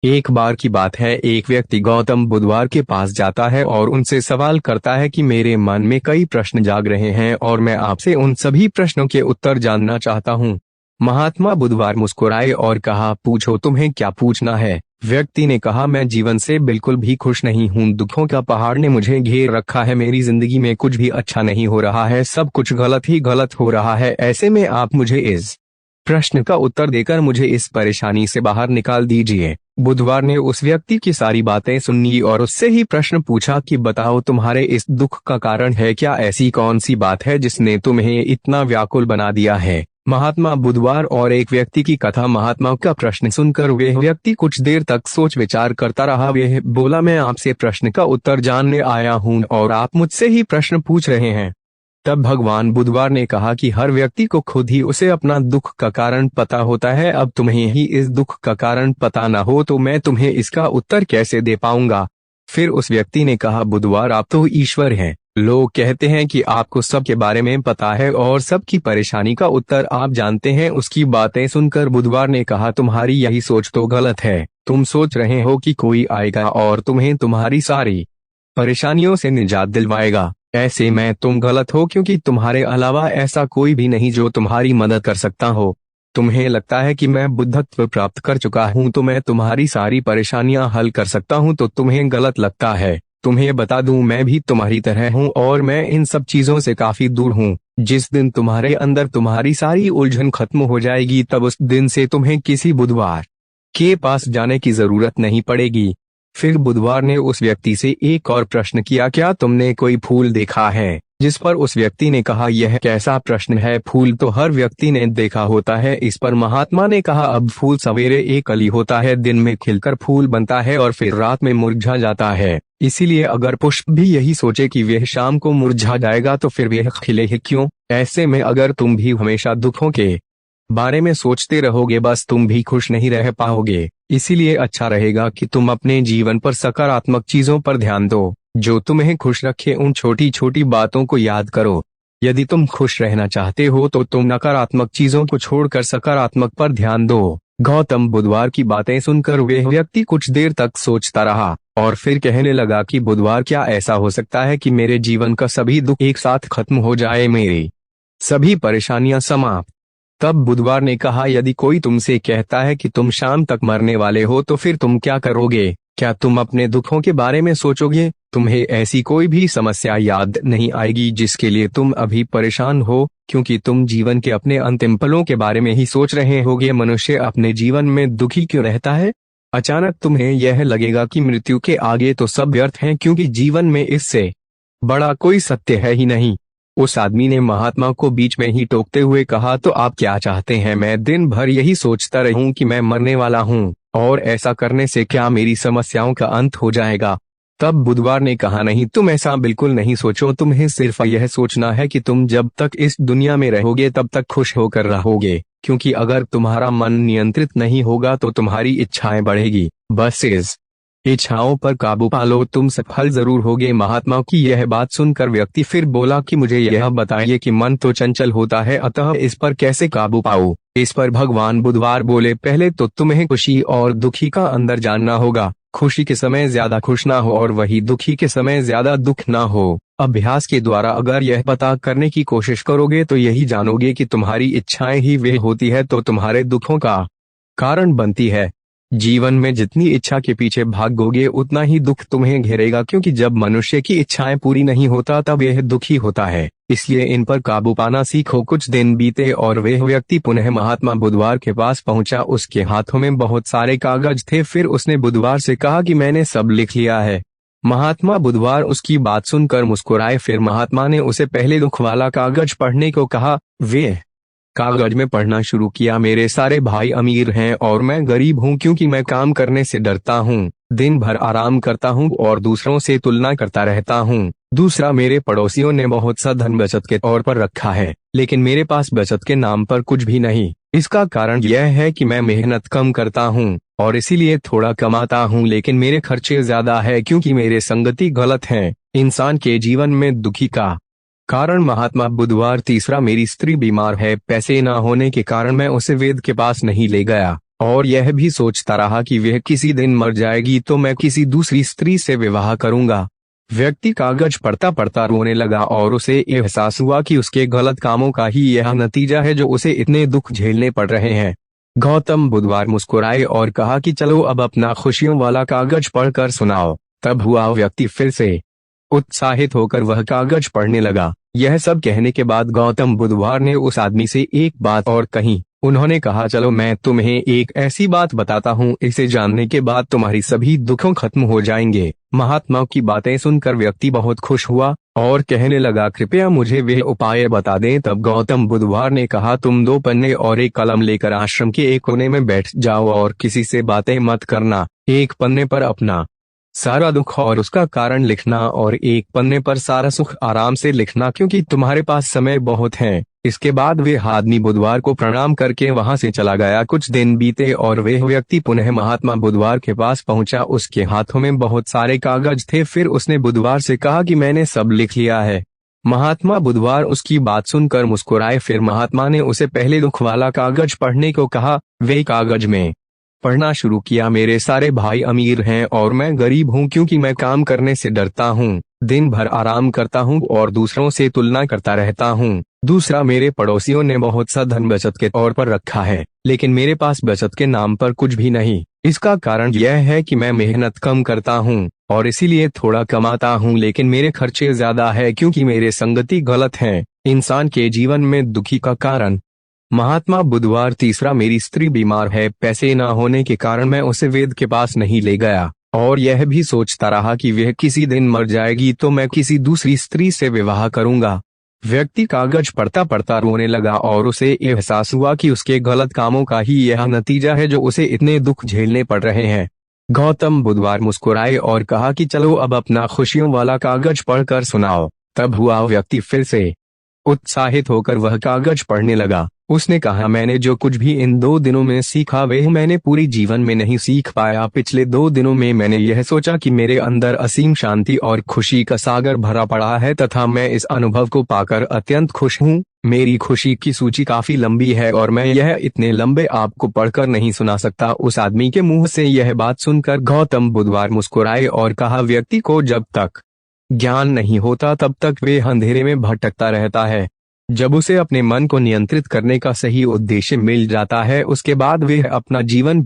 एक बार की बात है, एक व्यक्ति गौतम बुधवार के पास जाता है और उनसे सवाल करता है कि मेरे मन में कई प्रश्न जाग रहे हैं और मैं आपसे उन सभी प्रश्नों के उत्तर जानना चाहता हूँ। महात्मा बुधवार मुस्कुराए और कहा, पूछो, तुम्हें क्या पूछना है। व्यक्ति ने कहा, मैं जीवन से बिल्कुल भी खुश नहीं हूँ। दुखों का पहाड़ ने मुझे घेर रखा है। मेरी जिंदगी में कुछ भी अच्छा नहीं हो रहा है, सब कुछ गलत ही गलत हो रहा है। ऐसे में आप मुझे इस प्रश्न का उत्तर देकर मुझे इस परेशानी से बाहर निकाल दीजिए। बुधवार ने उस व्यक्ति की सारी बातें सुनी और उससे ही प्रश्न पूछा कि बताओ, तुम्हारे इस दुख का कारण है क्या? ऐसी कौन सी बात है जिसने तुम्हें इतना व्याकुल बना दिया है? महात्मा बुधवार और एक व्यक्ति की कथा। महात्मा का प्रश्न सुनकर वह व्यक्ति कुछ देर तक सोच विचार करता रहा। वह बोला, मैं आपसे प्रश्न का उत्तर जानने आया हूँ और आप मुझसे ही प्रश्न पूछ रहे हैं। तब भगवान बुधवार ने कहा कि हर व्यक्ति को खुद ही उसे अपना दुख का कारण पता होता है। अब तुम्हें ही इस दुख का कारण पता न हो तो मैं तुम्हें इसका उत्तर कैसे दे पाऊंगा? फिर उस व्यक्ति ने कहा, बुधवार, आप तो ईश्वर हैं। लोग कहते हैं कि आपको सबके बारे में पता है और सबकी परेशानी का उत्तर आप जानते हैं। उसकी बातें सुनकर बुधवार ने कहा, तुम्हारी यही सोच तो गलत है। तुम सोच रहे हो कि कोई आएगा और तुम्हें तुम्हारी सारी परेशानियों से निजात दिलवाएगा। ऐसे में तुम गलत हो, क्योंकि तुम्हारे अलावा ऐसा कोई भी नहीं जो तुम्हारी मदद कर सकता हो। तुम्हें लगता है कि मैं बुद्धत्व प्राप्त कर चुका हूँ तो मैं तुम्हारी सारी परेशानियां हल कर सकता हूँ, तो तुम्हें गलत लगता है। तुम्हें बता दूं, मैं भी तुम्हारी तरह हूँ और मैं इन सब चीजों से काफी दूर हूँ। जिस दिन तुम्हारे अंदर तुम्हारी सारी उलझन खत्म हो जाएगी, तब उस दिन से तुम्हें किसी बुधवार के पास जाने की जरूरत नहीं पड़ेगी। फिर बुधवार ने उस व्यक्ति से एक और प्रश्न किया, क्या तुमने कोई फूल देखा है? जिस पर उस व्यक्ति ने कहा, यह कैसा प्रश्न है, फूल तो हर व्यक्ति ने देखा होता है। इस पर महात्मा ने कहा, अब फूल सवेरे एक कली होता है, दिन में खिलकर फूल बनता है और फिर रात में मुरझा जाता है। इसीलिए अगर पुष्प भी यही सोचे कि वह शाम को मुरझा जाएगा तो फिर वह खिले ही क्यों? ऐसे में अगर तुम भी हमेशा दुखों के बारे में सोचते रहोगे, बस तुम भी खुश नहीं रह पाओगे। इसीलिए अच्छा रहेगा कि तुम अपने जीवन पर सकारात्मक चीजों पर ध्यान दो, जो तुम्हें खुश रखे। उन छोटी छोटी बातों को याद करो। यदि तुम खुश रहना चाहते हो तो तुम नकारात्मक चीजों को छोड़कर सकारात्मक पर ध्यान दो। गौतम बुधवार की बातें सुनकर वह व्यक्ति कुछ देर तक सोचता रहा और फिर कहने लगा कि बुधवार, क्या ऐसा हो सकता है कि मेरे जीवन का सभी दुख एक साथ खत्म हो जाए, मेरी सभी परेशानियां समाप्त? तब बुधवार ने कहा, यदि कोई तुमसे कहता है कि तुम शाम तक मरने वाले हो तो फिर तुम क्या करोगे? क्या तुम अपने दुखों के बारे में सोचोगे? तुम्हें ऐसी कोई भी समस्या याद नहीं आएगी जिसके लिए तुम अभी परेशान हो, क्योंकि तुम जीवन के अपने अंतिम पलों के बारे में ही सोच रहे होगे। मनुष्य अपने जीवन में दुखी क्यों रहता है? अचानक तुम्हें यह लगेगा कि मृत्यु के आगे तो सब व्यर्थ है, क्योंकि जीवन में इससे बड़ा कोई सत्य है ही नहीं। उस आदमी ने महात्मा को बीच में ही टोकते हुए कहा, तो आप क्या चाहते हैं? मैं दिन भर यही सोचता रहूं कि मैं मरने वाला हूं, और ऐसा करने से क्या मेरी समस्याओं का अंत हो जाएगा? तब बुधवार ने कहा, नहीं, तुम ऐसा बिल्कुल नहीं सोचो। तुम्हें सिर्फ यह सोचना है कि तुम जब तक इस दुनिया में रहोगे तब तक खुश होकर रहोगे, क्योंकि अगर तुम्हारा मन नियंत्रित नहीं होगा तो तुम्हारी इच्छाएं बढ़ेगी। बस इस इच्छाओं पर काबू पालो, तुम सफल जरूर होगे। महात्मा की यह बात सुनकर व्यक्ति फिर बोला कि मुझे यह बताइए कि मन तो चंचल होता है, अतः इस पर कैसे काबू पाऊं? इस पर भगवान बुधवार बोले, पहले तो तुम्हें खुशी और दुखी का अंदर जानना होगा। खुशी के समय ज्यादा खुश ना हो और वही दुखी के समय ज्यादा दुख ना हो। अभ्यास के द्वारा अगर यह पता करने की कोशिश करोगे तो यही जानोगे कि तुम्हारी इच्छाएं ही वे होती है तो तुम्हारे दुखों का कारण बनती है। जीवन में जितनी इच्छा के पीछे भागोगे उतना ही दुख तुम्हें घेरेगा, क्योंकि जब मनुष्य की इच्छाएं पूरी नहीं होता तब यह दुखी होता है। इसलिए इन पर काबू पाना सीखो। कुछ दिन बीते और वह व्यक्ति पुनः महात्मा बुधवार के पास पहुंचा। उसके हाथों में बहुत सारे कागज थे। फिर उसने बुधवार से कहा कि मैंने सब लिख लिया है। महात्मा बुधवार उसकी बात सुनकर मुस्कुराए। फिर महात्मा ने उसे पहले दुख वाला कागज पढ़ने को कहा। वे कागज में पढ़ना शुरू किया, मेरे सारे भाई अमीर हैं और मैं गरीब हूँ, क्योंकि मैं काम करने से डरता हूँ, दिन भर आराम करता हूँ और दूसरों से तुलना करता रहता हूँ। दूसरा, मेरे पड़ोसियों ने बहुत सा धन बचत के तौर पर रखा है, लेकिन मेरे पास बचत के नाम पर कुछ भी नहीं। इसका कारण यह है कि मैं मेहनत कम करता हूँ और इसीलिए थोड़ा कमाता हूँ, लेकिन मेरे खर्चे ज्यादा है क्योंकि मेरे संगति गलत है। इंसान के जीवन में दुखी का कारण महात्मा बुधवार। तीसरा, मेरी स्त्री बीमार है, पैसे न होने के कारण मैं उसे वेद के पास नहीं ले गया। और यह भी सोचता रहा कि वह किसी दिन मर जाएगी तो मैं किसी दूसरी स्त्री से विवाह करूंगा। व्यक्ति कागज पढ़ता पढ़ता रोने लगा और उसे एहसास हुआ कि उसके गलत कामों का ही यह नतीजा है जो उसे इतने दुख झेलने पड़ रहे हैं। गौतम बुधवार मुस्कुराए और कहा कि चलो अब अपना खुशियों वाला कागज पढ़कर सुनाओ। तब हुआ व्यक्ति फिर से उत्साहित होकर वह कागज पढ़ने लगा। यह सब कहने के बाद गौतम बुधवार ने उस आदमी से एक बात और कही। उन्होंने कहा, चलो मैं तुम्हें एक ऐसी बात बताता हूँ, इसे जानने के बाद तुम्हारी सभी दुखों खत्म हो जाएंगे। महात्मा की बातें सुनकर व्यक्ति बहुत खुश हुआ और कहने लगा, कृपया मुझे वे उपाय बता दें। तब गौतम बुधवार ने कहा, तुम 2 पन्ने और एक कलम लेकर आश्रम के एक कोने में बैठ जाओ और किसी से बातें मत करना। एक पन्ने पर अपना सारा दुख और उसका कारण लिखना और एक पन्ने पर सारा सुख आराम से लिखना, क्योंकि तुम्हारे पास समय बहुत है। इसके बाद वे आदमी बुधवार को प्रणाम करके वहां से चला गया। कुछ दिन बीते और वह व्यक्ति पुनः महात्मा बुधवार के पास पहुंचा। उसके हाथों में बहुत सारे कागज थे। फिर उसने बुधवार से कहा कि मैंने सब लिख लिया है। महात्मा बुधवार उसकी बात सुनकर मुस्कुराए। फिर महात्मा ने उसे पहले दुख वाला कागज पढ़ने को कहा। वे कागज में पढ़ना शुरू किया, मेरे सारे भाई अमीर हैं और मैं गरीब हूँ, क्योंकि मैं काम करने से डरता हूँ, दिन भर आराम करता हूँ और दूसरों से तुलना करता रहता हूँ। दूसरा, मेरे पड़ोसियों ने बहुत सा धन बचत के तौर पर रखा है, लेकिन मेरे पास बचत के नाम पर कुछ भी नहीं। इसका कारण यह है कि मैं मेहनत कम करता हूँ और इसीलिए थोड़ा कमाता हूँ, लेकिन मेरे खर्चे ज्यादा है क्योंकि मेरे संगति गलत है। इंसान के जीवन में दुखी का कारण। महात्मा बुधवार तीसरा, मेरी स्त्री बीमार है, पैसे न होने के कारण मैं उसे वेद के पास नहीं ले गया और यह भी सोचता रहा कि वह किसी दिन मर जाएगी तो मैं किसी दूसरी स्त्री से विवाह करूंगा। व्यक्ति कागज पढ़ता पढ़ता रोने लगा और उसे एहसास हुआ कि उसके गलत कामों का ही यह नतीजा है जो उसे इतने दुख झेलने पड़ रहे हैं। गौतम बुधवार मुस्कुराए और कहा कि चलो अब अपना खुशियों वाला कागज पढ़कर सुनाओ। तब हुआ व्यक्ति फिर से उत्साहित होकर वह कागज पढ़ने लगा। उसने कहा, मैंने जो कुछ भी इन 2 दिनों में सीखा वह मैंने पूरी जीवन में नहीं सीख पाया। पिछले 2 दिनों में मैंने यह सोचा कि मेरे अंदर असीम शांति और खुशी का सागर भरा पड़ा है तथा मैं इस अनुभव को पाकर अत्यंत खुश हूँ। मेरी खुशी की सूची काफी लंबी है और मैं यह इतने लंबे आपको पढ़कर नहीं सुना सकता। उस आदमी के मुंह से यह बात सुनकर गौतम बुधवार मुस्कुराए और कहा, व्यक्ति को जब तक ज्ञान नहीं होता तब तक वे अंधेरे में भटकता रहता है। जब उसे अपने मन को नियंत्रित करने का सही उद्देश्य मिल जाता है उसके बाद वह अपना जीवन